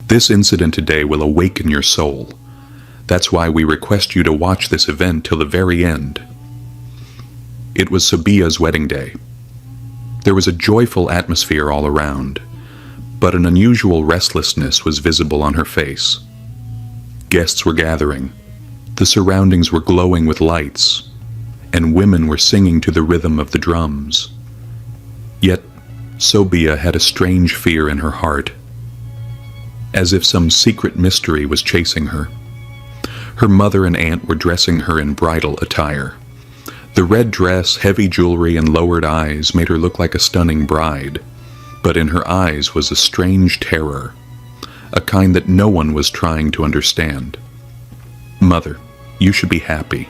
This incident today will awaken your soul. That's why we request you to watch this event till the very end. It was Sabia's wedding day. There was a joyful atmosphere all around, but an unusual restlessness was visible on her face. Guests were gathering. The surroundings were glowing with lights, and women were singing to the rhythm of the drums. Yet, Sabia had a strange fear in her heart, as if some secret mystery was chasing her. Her mother and aunt were dressing her in bridal attire. The red dress, heavy jewelry, and lowered eyes made her look like a stunning bride, but in her eyes was a strange terror, a kind that no one was trying to understand. "Mother, you should be happy.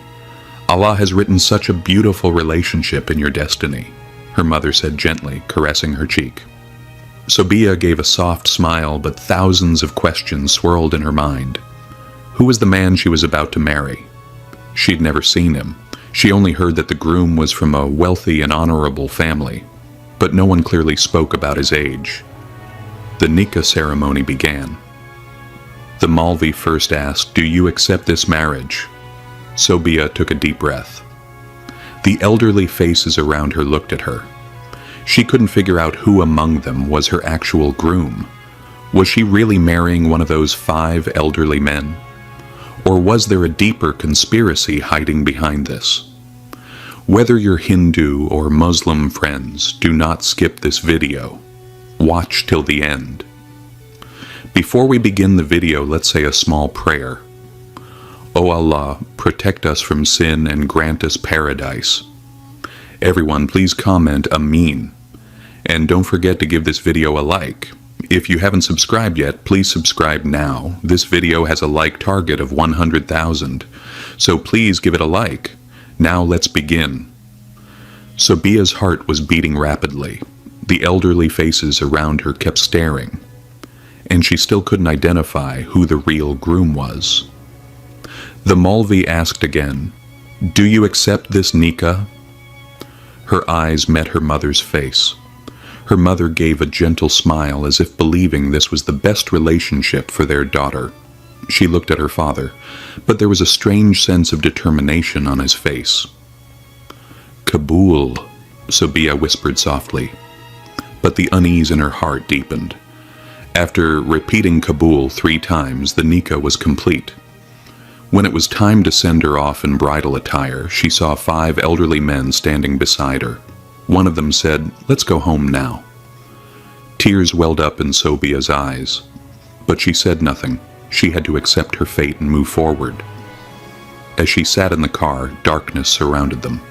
Allah has written such a beautiful relationship in your destiny," her mother said gently, caressing her cheek. Sabia gave a soft smile, but thousands of questions swirled in her mind. Who was the man she was about to marry? She'd never seen him. She only heard that the groom was from a wealthy and honorable family, but no one clearly spoke about his age. The nikah ceremony began. The Maulvi first asked, "Do you accept this marriage?" Sabia took a deep breath. The elderly faces around her looked at her. She couldn't figure out who among them was her actual groom. Was she really marrying one of those 5 elderly men? Or was there a deeper conspiracy hiding behind this? Whether you're Hindu or Muslim friends, do not skip this video. Watch till the end. Before we begin the video, let's say a small prayer. O Allah, protect us from sin and grant us paradise. Everyone, please comment Ameen. And don't forget to give this video a like. If you haven't subscribed yet, please subscribe now. This video has a like target of 100,000, so please give it a like. Now let's begin. Sabia's heart was beating rapidly. The elderly faces around her kept staring, and she still couldn't identify who the real groom was. The Maulvi asked again, "Do you accept this nikah?" Her eyes met her mother's face. Her mother gave a gentle smile as if believing this was the best relationship for their daughter. She looked at her father, but there was a strange sense of determination on his face. "Kabul," Sabia whispered softly, but the unease in her heart deepened. After repeating Kabul 3 times, the nikah was complete. When it was time to send her off in bridal attire, she saw 5 elderly men standing beside her. One of them said, "Let's go home now." Tears welled up in Sabia's eyes, but she said nothing. She had to accept her fate and move forward. As she sat in the car, darkness surrounded them.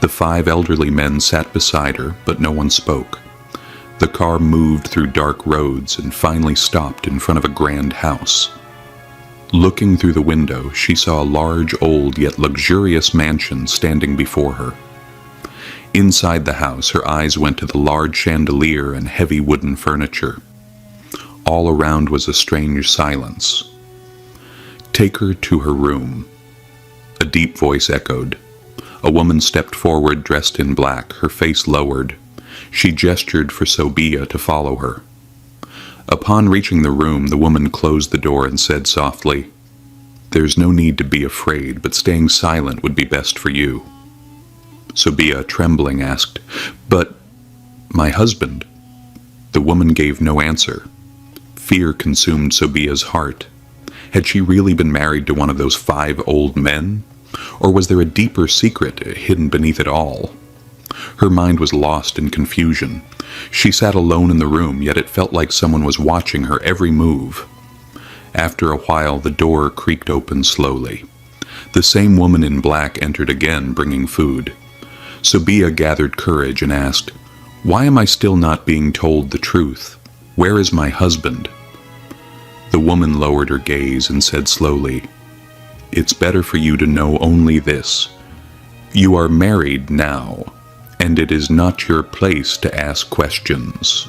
The 5 elderly men sat beside her, but no one spoke. The car moved through dark roads and finally stopped in front of a grand house. Looking through the window, she saw a large, old, yet luxurious mansion standing before her. Inside the house, her eyes went to the large chandelier and heavy wooden furniture. All around was a strange silence. "Take her to her room," a deep voice echoed. A woman stepped forward dressed in black, her face lowered. She gestured for Sabia to follow her. Upon reaching the room, the woman closed the door and said softly, "There's no need to be afraid, but staying silent would be best for you." Sabia, trembling, asked, "But my husband?" The woman gave no answer. Fear consumed Sabia's heart. Had she really been married to one of those 5 old men? Or was there a deeper secret hidden beneath it all? Her mind was lost in confusion. She sat alone in the room, yet it felt like someone was watching her every move. After a while, the door creaked open slowly. The same woman in black entered again, bringing food. Sabia gathered courage and asked, "Why am I still not being told the truth? Where is my husband?" The woman lowered her gaze and said slowly, "It's better for you to know only this. You are married now, and it is not your place to ask questions."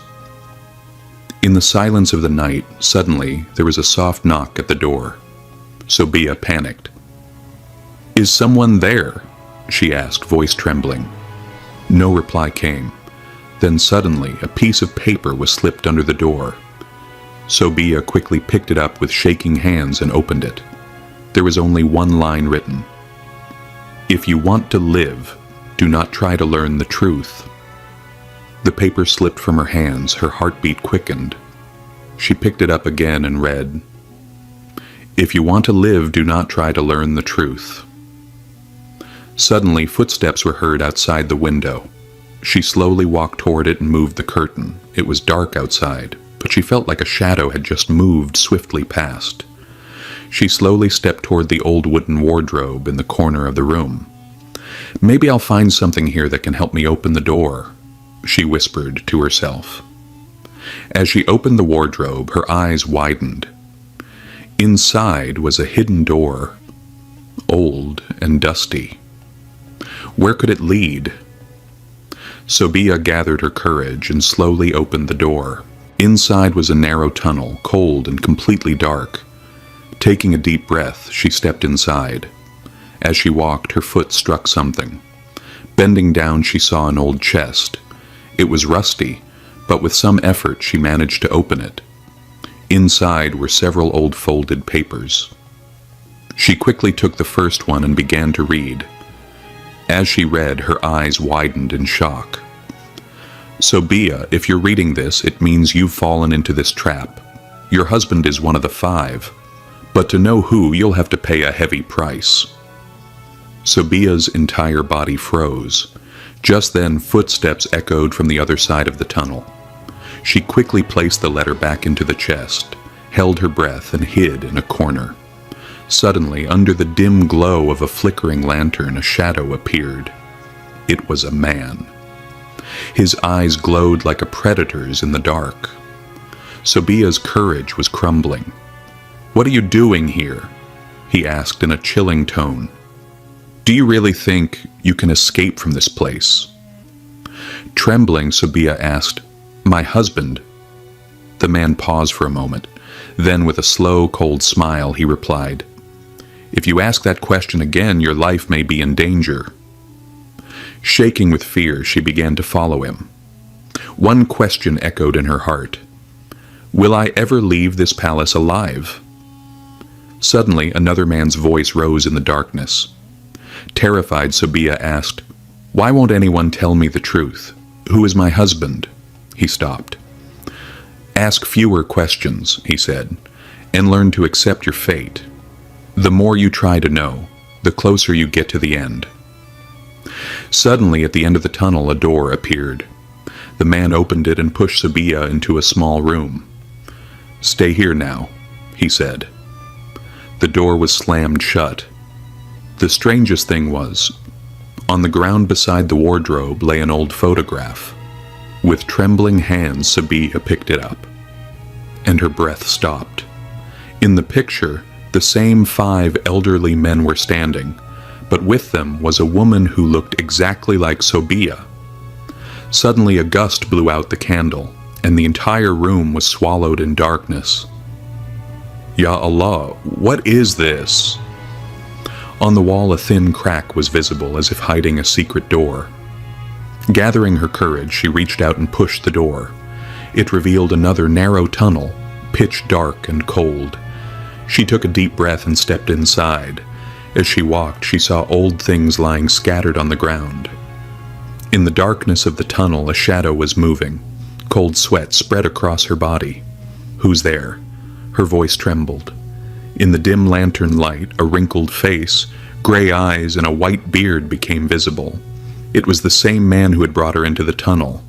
In the silence of the night, suddenly there was a soft knock at the door. Sabia panicked. "Is someone there?" she asked, voice trembling. No reply came. Then suddenly a piece of paper was slipped under the door. Sobia quickly picked it up with shaking hands and opened it. There was only one line written. "If you want to live, do not try to learn the truth." The paper slipped from her hands, her heartbeat quickened. She picked it up again and read, "If you want to live, do not try to learn the truth." Suddenly, footsteps were heard outside the window. She slowly walked toward it and moved the curtain. It was dark outside, but she felt like a shadow had just moved swiftly past. She slowly stepped toward the old wooden wardrobe in the corner of the room. "Maybe I'll find something here that can help me open the door," she whispered to herself. As she opened the wardrobe, her eyes widened. Inside was a hidden door, old and dusty. Where could it lead? Sobia gathered her courage and slowly opened the door. Inside was a narrow tunnel, cold and completely dark. Taking a deep breath, she stepped inside. As she walked, her foot struck something. Bending down, she saw an old chest. It was rusty, but with some effort she managed to open it. Inside were several old folded papers. She quickly took the first one and began to read. As she read, her eyes widened in shock. "Sobia, if you're reading this, it means you've fallen into this trap. Your husband is one of the 5. But to know who, you'll have to pay a heavy price." Sobia's entire body froze. Just then, footsteps echoed from the other side of the tunnel. She quickly placed the letter back into the chest, held her breath, and hid in a corner. Suddenly, under the dim glow of a flickering lantern, a shadow appeared. It was a man. His eyes glowed like a predator's in the dark. Sobia's courage was crumbling. "What are you doing here?" he asked in a chilling tone. "Do you really think you can escape from this place?" Trembling, Sobia asked, "My husband?" The man paused for a moment. Then, with a slow, cold smile, he replied, "If you ask that question again, your life may be in danger." Shaking with fear, she began to follow him. One question echoed in her heart. "Will I ever leave this palace alive?" Suddenly, another man's voice rose in the darkness. Terrified, Sobia asked, "Why won't anyone tell me the truth? Who is my husband?" He stopped. "Ask fewer questions," he said, "and learn to accept your fate. The more you try to know, the closer you get to the end." Suddenly, at the end of the tunnel, a door appeared. The man opened it and pushed Sobia into a small room. "Stay here now," he said. The door was slammed shut. The strangest thing was, on the ground beside the wardrobe lay an old photograph. With trembling hands, Sobia picked it up, and her breath stopped. In the picture, the same 5 elderly men were standing, but with them was a woman who looked exactly like Sobia. Suddenly, a gust blew out the candle, and the entire room was swallowed in darkness. "Ya Allah, what is this?" On the wall, a thin crack was visible, as if hiding a secret door. Gathering her courage, she reached out and pushed the door. It revealed another narrow tunnel, pitch dark and cold. She took a deep breath and stepped inside. As she walked, she saw old things lying scattered on the ground. In the darkness of the tunnel, a shadow was moving. Cold sweat spread across her body. "Who's there?" Her voice trembled. In the dim lantern light, a wrinkled face, gray eyes, and a white beard became visible. It was the same man who had brought her into the tunnel,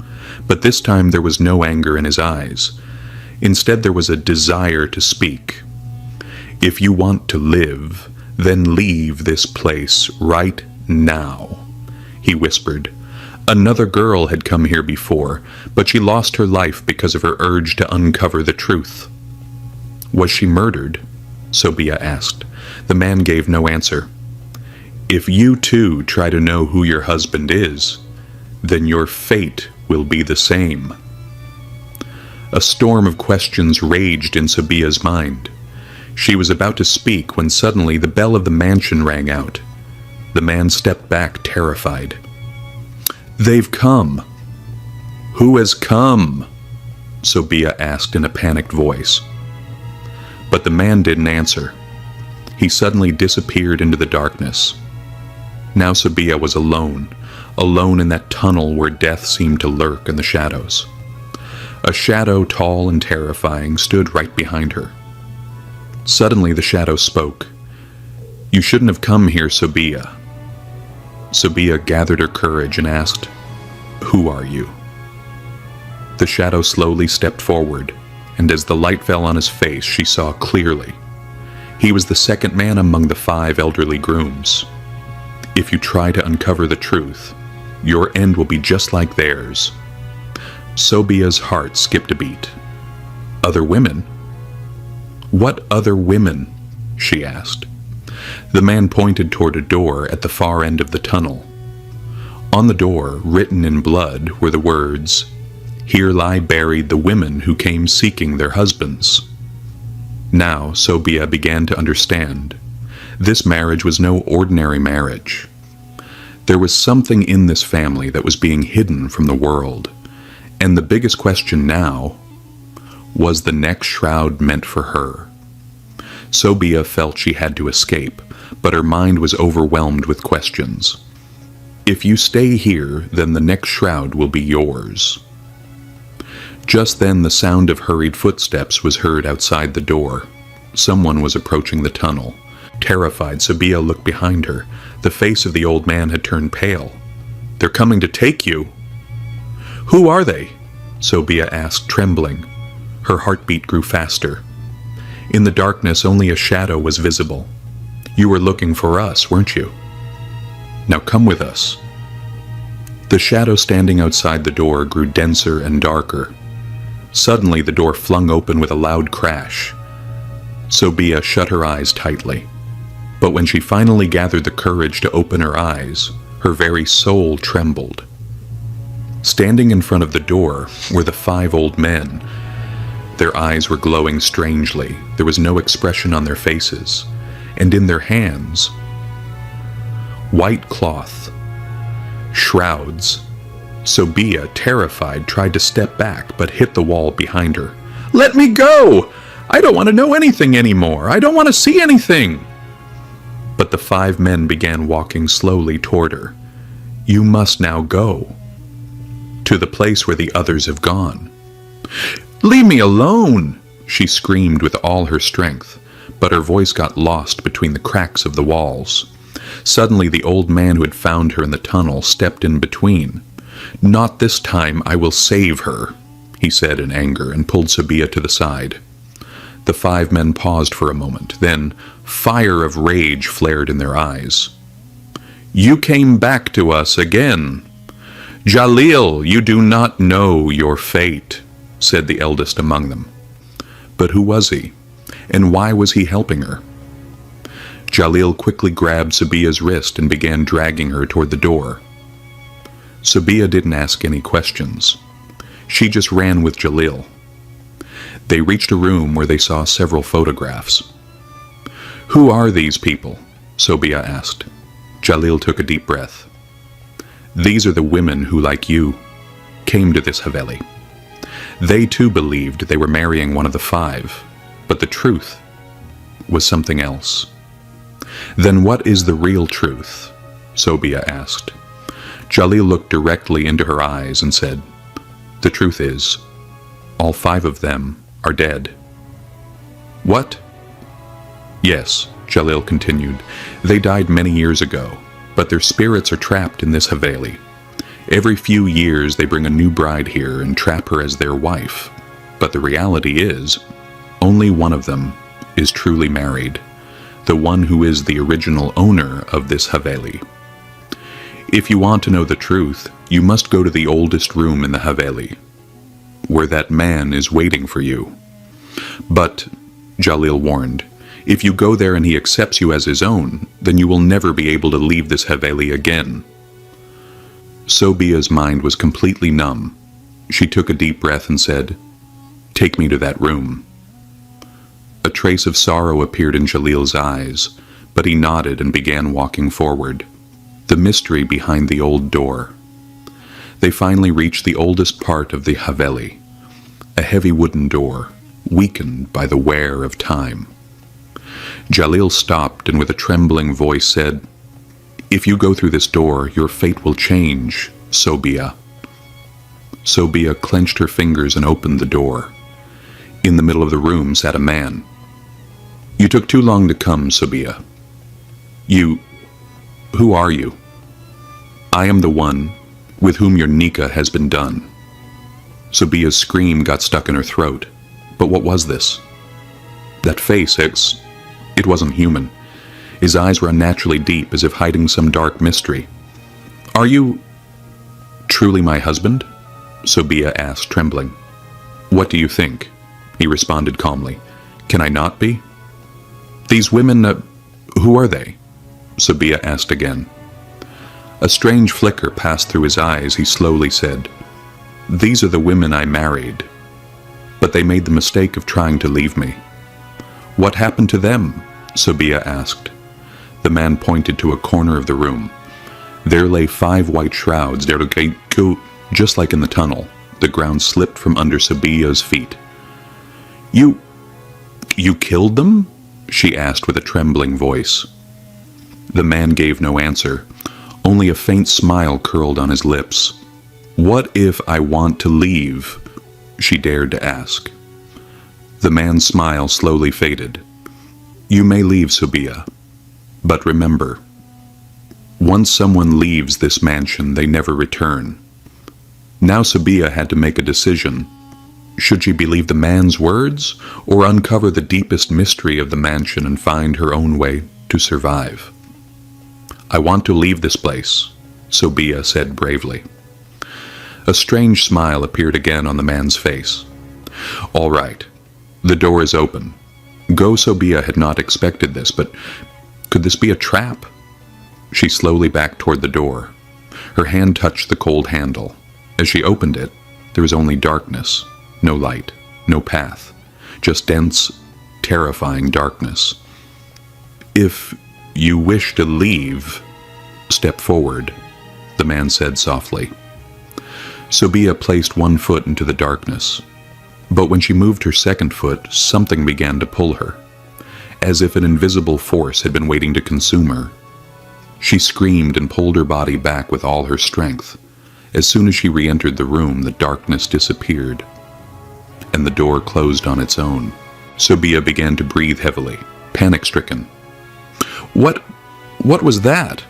but this time there was no anger in his eyes. Instead, there was a desire to speak. "If you want to live, then leave this place right now," he whispered. "Another girl had come here before, but she lost her life because of her urge to uncover the truth." "Was she murdered?" Sobia asked. The man gave no answer. "If you too try to know who your husband is, then your fate will be the same." A storm of questions raged in Sobia's mind. She was about to speak when suddenly the bell of the mansion rang out. The man stepped back, terrified. "They've come." "Who has come?" Sobia asked in a panicked voice. But the man didn't answer. He suddenly disappeared into the darkness. Now Sabiyah was alone in that tunnel where death seemed to lurk in the shadows. A shadow, tall and terrifying, stood right behind her. Suddenly the shadow spoke. "You shouldn't have come here, Sabiyah." Sabiyah gathered her courage and asked, "Who are you?" The shadow slowly stepped forward, and as the light fell on his face, she saw clearly. He was the second man among the 5 elderly grooms. If you try to uncover the truth, your end will be just like theirs. Sabiyah's heart skipped a beat. Other women? What other women? She asked. The man pointed toward a door at the far end of the tunnel. On the door, written in blood, were the words, "Here lie buried the women who came seeking their husbands." Now Sabiyah began to understand. This marriage was no ordinary marriage. There was something in this family that was being hidden from the world. And the biggest question now, was the next shroud meant for her? Sabiyah felt she had to escape, but her mind was overwhelmed with questions. If you stay here, then the next shroud will be yours. Just then the sound of hurried footsteps was heard outside the door. Someone was approaching the tunnel. Terrified, Sabiyah looked behind her. The face of the old man had turned pale. "They're coming to take you." "Who are they?" Sabiyah asked, trembling. Her heartbeat grew faster. In the darkness, only a shadow was visible. "You were looking for us, weren't you? Now come with us." The shadow standing outside the door grew denser and darker. Suddenly, the door flung open with a loud crash. Sabiyah shut her eyes tightly. But when she finally gathered the courage to open her eyes, her very soul trembled. Standing in front of the door were the 5 old men. Their eyes were glowing strangely. There was no expression on their faces. And in their hands, white cloth, shrouds. Sabiyah, terrified, tried to step back, but hit the wall behind her. "Let me go! I don't want to know anything anymore. I don't want to see anything." But the 5 men began walking slowly toward her. "You must now go to the place where the others have gone." "Leave me alone!" she screamed with all her strength, but her voice got lost between the cracks of the walls. Suddenly the old man who had found her in the tunnel stepped in between. "Not this time, I will save her," he said in anger, and pulled Sabiyah to the side. The 5 men paused for a moment, then fire of rage flared in their eyes. "You came back to us again. Jalil, you do not know your fate," said the eldest among them. But who was he? And why was he helping her? Jalil quickly grabbed Sabiyah's wrist and began dragging her toward the door. Sabiyah didn't ask any questions. She just ran with Jalil. They reached a room where they saw several photographs. "Who are these people?" Sabiyah asked. Jalil took a deep breath. "These are the women who, like you, came to this Haveli. They too believed they were marrying one of the 5, but the truth was something else." "Then what is the real truth?" Sabiyah asked. Jalil looked directly into her eyes and said, "The truth is, all 5 of them are dead." "What?" "Yes," Jalil continued, "they died many years ago, but their spirits are trapped in this Haveli. Every few years they bring a new bride here and trap her as their wife. But the reality is, only one of them is truly married, the one who is the original owner of this Haveli. If you want to know the truth, you must go to the oldest room in the Haveli, where that man is waiting for you. But," Jalil warned, "if you go there and he accepts you as his own, then you will never be able to leave this Haveli again." Sabiyah's mind was completely numb. She took a deep breath and said, "Take me to that room." A trace of sorrow appeared in Jalil's eyes, but he nodded and began walking forward. The mystery behind the old door. They finally reached the oldest part of the Haveli, a heavy wooden door, weakened by the wear of time. Jalil stopped and with a trembling voice said, "If you go through this door, your fate will change, Sobia." Sobia clenched her fingers and opened the door. In the middle of the room sat a man. "You took too long to come, Sobia. Who are you?" "I am the one with whom your nikah has been done." Sobia's scream got stuck in her throat. But what was this? That face, it wasn't human. His eyes were unnaturally deep, as if hiding some dark mystery. "Are you truly my husband?" Sobia asked, trembling. "What do you think?" He responded calmly. "Can I not be?" "These women, who are they?" Sobia asked again. A strange flicker passed through his eyes. He slowly said, "These are the women I married, but they made the mistake of trying to leave me." "What happened to them?" Sobia asked. The man pointed to a corner of the room. There lay 5 white shrouds, just like in the tunnel. The ground slipped from under Sobia's feet. You killed them?" she asked with a trembling voice. The man gave no answer. Only a faint smile curled on his lips. "What if I want to leave?" she dared to ask. The man's smile slowly faded. "You may leave, Sobia, but remember, once someone leaves this mansion, they never return." Now Sobia had to make a decision. Should she believe the man's words, or uncover the deepest mystery of the mansion and find her own way to survive? "I want to leave this place," Sobia said bravely. A strange smile appeared again on the man's face. "All right, the door is open." Go Sobia had not expected this, but could this be a trap? She slowly backed toward the door. Her hand touched the cold handle. As she opened it, there was only darkness. No light, no path, just dense, terrifying darkness. "If you wish to leave, step forward," the man said softly. Sobia placed one foot into the darkness, but when she moved her second foot, something began to pull her, as if an invisible force had been waiting to consume her. She screamed and pulled her body back with all her strength. As soon as she re-entered the room, the darkness disappeared, and the door closed on its own. Sobia began to breathe heavily, panic-stricken. What was that?"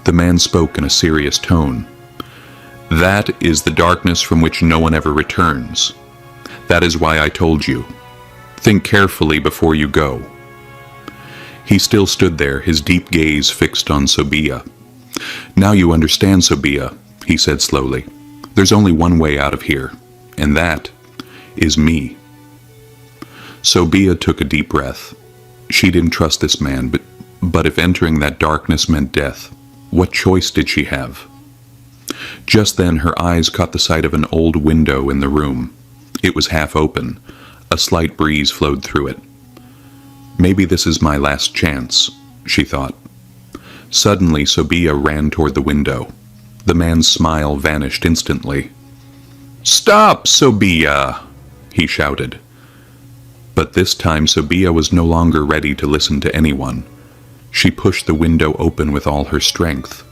The man spoke in a serious tone. "That is the darkness from which no one ever returns. That is why I told you. Think carefully before you go." He still stood there, his deep gaze fixed on Sobia. "Now you understand, Sobia," he said slowly. "There's only one way out of here, and that is me." Sobia took a deep breath. She didn't trust this man, but if entering that darkness meant death, what choice did she have? Just then her eyes caught the sight of an old window in the room. It was half open. A slight breeze flowed through it. "Maybe this is my last chance," she thought. Suddenly Sobia ran toward the window. The man's smile vanished instantly. "Stop, Sobia!" he shouted. But this time Sobia was no longer ready to listen to anyone. She pushed the window open with all her strength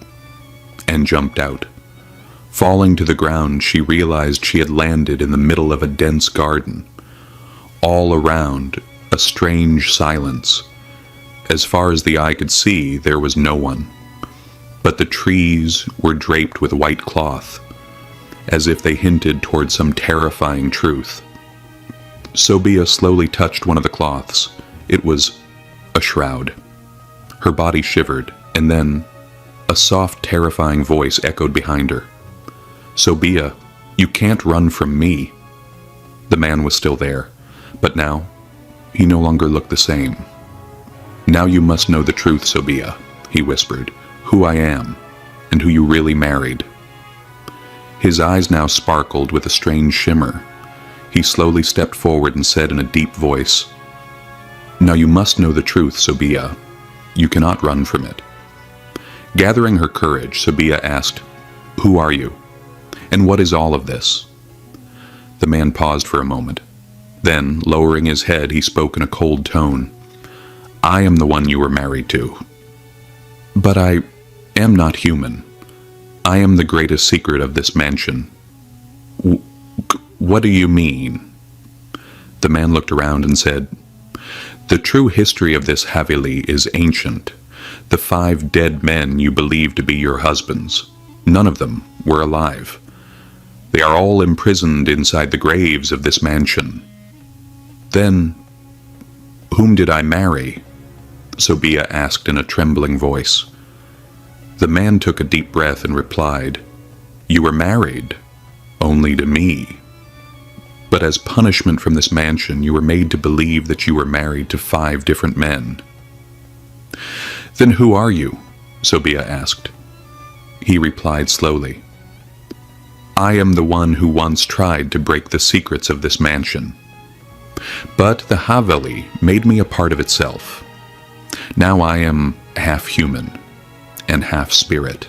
and jumped out. Falling to the ground, she realized she had landed in the middle of a dense garden. All around, a strange silence. As far as the eye could see, there was no one. But the trees were draped with white cloth, as if they hinted toward some terrifying truth. Sobia slowly touched one of the cloths. It was a shroud. Her body shivered, and then a soft, terrifying voice echoed behind her. "Sobia, you can't run from me." The man was still there, but now he no longer looked the same. "Now you must know the truth, Sobia," he whispered, "who I am, and who you really married." His eyes now sparkled with a strange shimmer. He slowly stepped forward and said in a deep voice, "Now you must know the truth, Sobia. You cannot run from it." Gathering her courage, Sobia asked, "Who are you? And what is all of this?" The man paused for a moment. Then, lowering his head, he spoke in a cold tone. I am the one you were married to. But I am not human. I am the greatest secret of this mansion. What do you mean? The man looked around and said, The true history of this Haveli is ancient. The 5 dead men you believe to be your husbands, none of them were alive. They are all imprisoned inside the graves of this mansion. Then, whom did I marry? Sobia asked in a trembling voice. The man took a deep breath and replied, You were married, only to me. But as punishment from this mansion, you were made to believe that you were married to 5 different men. Then who are you? Sobia asked. He replied slowly, I am the one who once tried to break the secrets of this mansion. But the Haveli made me a part of itself. Now I am half human and half spirit.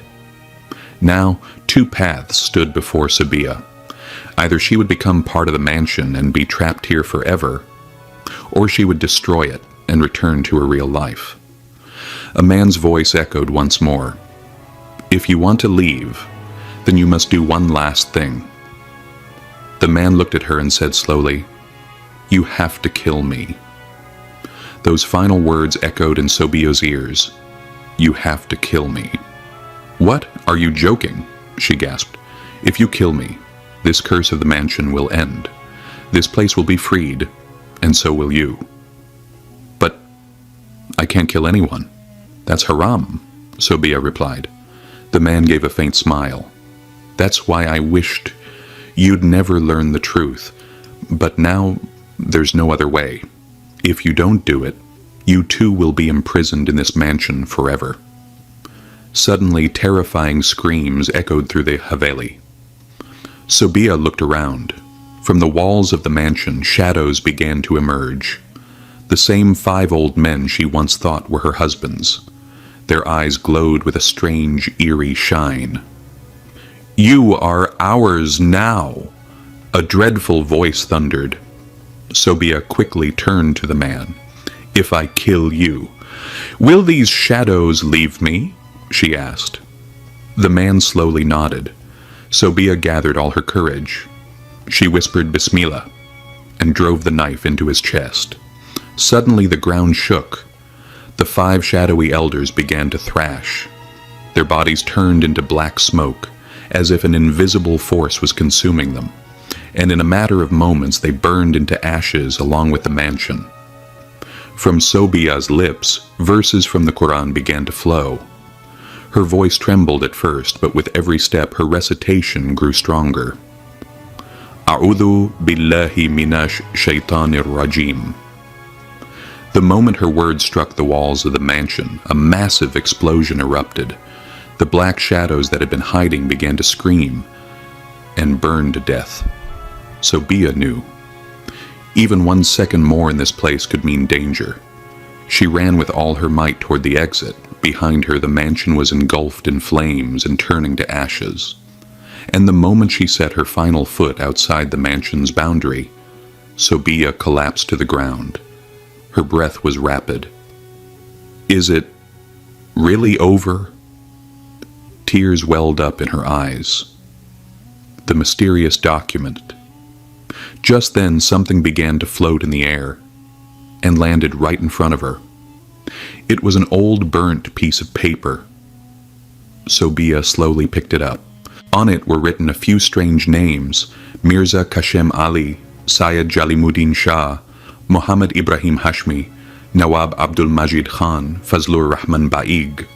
Now 2 paths stood before Sobia. Either she would become part of the mansion and be trapped here forever, or she would destroy it and return to her real life. A man's voice echoed once more. If you want to leave, then you must do one last thing. The man looked at her and said slowly, You have to kill me. Those final words echoed in Sobia's ears. You have to kill me. What? Are you joking? She gasped. If you kill me, this curse of the mansion will end. This place will be freed, and so will you. But I can't kill anyone. That's haram, Sobia replied. The man gave a faint smile. That's why I wished you'd never learn the truth. But now there's no other way. If you don't do it, you too will be imprisoned in this mansion forever. Suddenly, terrifying screams echoed through the Haveli. Sobia looked around. From the walls of the mansion, shadows began to emerge. The same 5 old men she once thought were her husbands. Their eyes glowed with a strange, eerie shine. You are ours now, a dreadful voice thundered. Sobia quickly turned to the man. If I kill you, will these shadows leave me? She asked. The man slowly nodded. Sobia gathered all her courage. She whispered Bismillah and drove the knife into his chest. Suddenly the ground shook. The 5 shadowy elders began to thrash. Their bodies turned into black smoke, as if an invisible force was consuming them, and in a matter of moments they burned into ashes along with the mansion. From Sobia's lips, verses from the Quran began to flow. Her voice trembled at first, but with every step her recitation grew stronger. A'udhu billahi minash shaitanir rajim. The moment her words struck the walls of the mansion, a massive explosion erupted. The black shadows that had been hiding began to scream and burn to death. Sobia knew. Even 1 second more in this place could mean danger. She ran with all her might toward the exit. Behind her, the mansion was engulfed in flames and turning to ashes. And the moment she set her final foot outside the mansion's boundary, Sobia collapsed to the ground. Her breath was rapid. Is it really over? Tears welled up in her eyes. The mysterious document. Just then, something began to float in the air and landed right in front of her. It was an old burnt piece of paper. Sobia slowly picked it up. On it were written a few strange names: Mirza Kashem Ali, Syed Jalimuddin Shah, Muhammad Ibrahim Hashmi, Nawab Abdul Majid Khan, Fazlur Rahman Baig.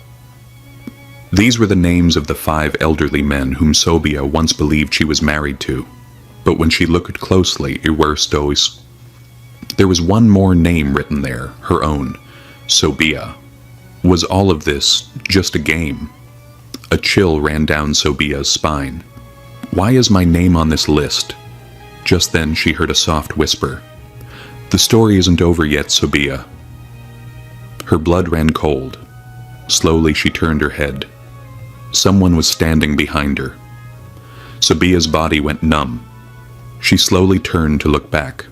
These were the names of the 5 elderly men whom Sobia once believed she was married to. But when she looked closely, there was one more name written there, her own, Sobia. Was all of this just a game? A chill ran down Sobia's spine. Why is my name on this list? Just then she heard a soft whisper. The story isn't over yet, Sobia. Her blood ran cold. Slowly she turned her head. Someone was standing behind her. Sobia's body went numb. She slowly turned to look back.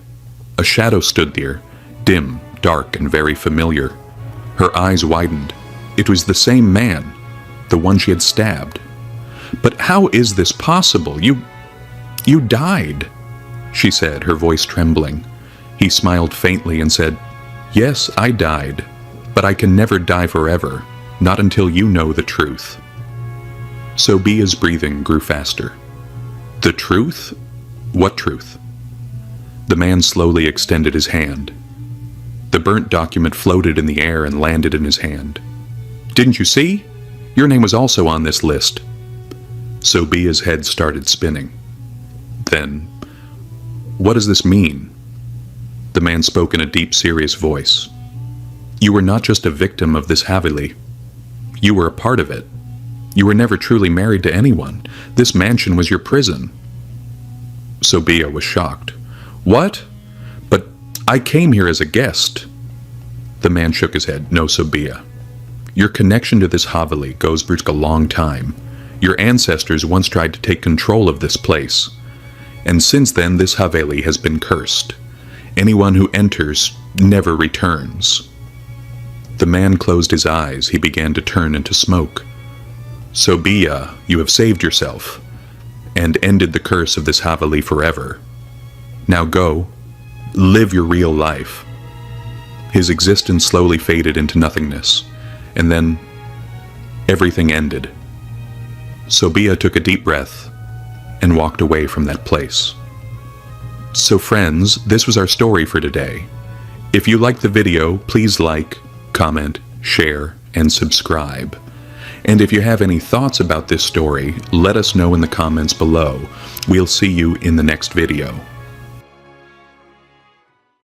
A shadow stood there, dim, dark, and very familiar. Her eyes widened. It was the same man, the one she had stabbed. "But how is this possible? You died," she said, her voice trembling. He smiled faintly and said, "Yes, I died, but I can never die forever, not until you know the truth." Sobia's breathing grew faster. "The truth? What truth?" The man slowly extended his hand. The burnt document floated in the air and landed in his hand. "Didn't you see? Your name was also on this list." Sobia's head started spinning. Then, "What does this mean?" The man spoke in a deep, serious voice. "You were not just a victim of this Haveli. You were a part of it. You were never truly married to anyone. This mansion was your prison." Sobia was shocked. "What? But I came here as a guest." The man shook his head. "No, Sobia. Your connection to this Haveli goes back a long time. Your ancestors once tried to take control of this place. And since then, this Haveli has been cursed. Anyone who enters never returns." The man closed his eyes. He began to turn into smoke. "Sobia, you have saved yourself and ended the curse of this Haveli forever. Now go, live your real life." His existence slowly faded into nothingness, and then everything ended. Sobia took a deep breath and walked away from that place. So friends, this was our story for today. If you liked the video, please like, comment, share, and subscribe. And if you have any thoughts about this story, let us know in the comments below. We'll see you in the next video.